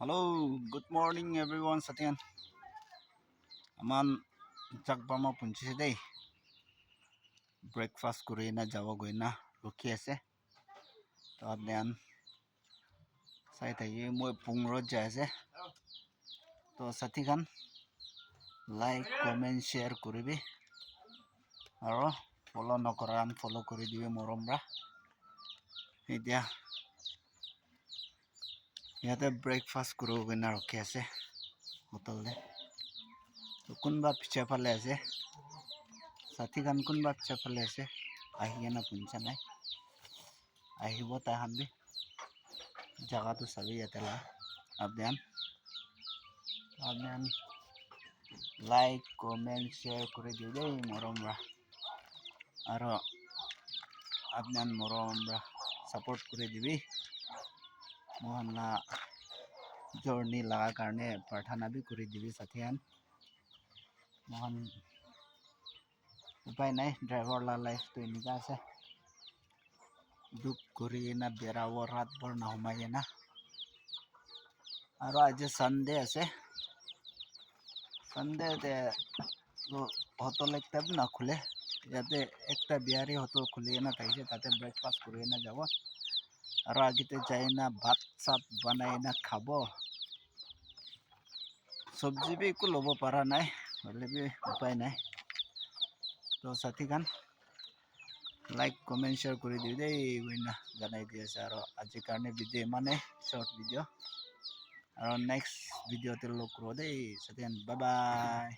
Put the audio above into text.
Hello, good morning everyone sa tingin. Aman jakbama punchi day. Breakfast kuri na jawa goi na ruki ase. To abnian sai thai moi pungro jaise. To sathi kan like, comment, share kuribi. Aro follow nokoran follow kuri dibe moromra. Etia ইয়াতে breakfast কৰো গইনা ৰখি আছে হোটেলতে তো কোনবা পিছে ফালে আছে সাথী গান কোনবা পিছে ফালে আছে আহি না পুঞ্চা নাই আহিব তাহান বি জায়গাটো চাবি ইয়াতে লা আপনিয়ান লাইক কমেন্ট শেয়ার করে দিবে মরমরা আর আপনিয়ান মরমরা সাপোর্ট করে দিবি मोहनला जर्नी लगा कारणे प्रार्थना भी करी दिबी साथियान मोहन उपाय नहीं ड्राइवर ला लाइफ तो इनका से दुख करी ना बेराव रात भर ना हमाये ना और आज संडे আছে संडे ते तो होटल একটা না খুলে যাতে একটা বিহারি হোটেল খুলে না তাইছে তাতে ব্রেকফাস্ট করে না যাব আর আগেতে যাই না ভাত সাত বানাই না খাবো सब्जी भी को लोबो पारा नाय बोले भी उपाय नाय तो साथी गान लाइक कमेंट शेयर करी दिबि दे विना जनाई दिए आरो आज कारणे भिडिओ माने शॉर्ट भिडिओ और नेक्स्ट भिडिओ ते लोक रो दे साथी गान बाय बाय।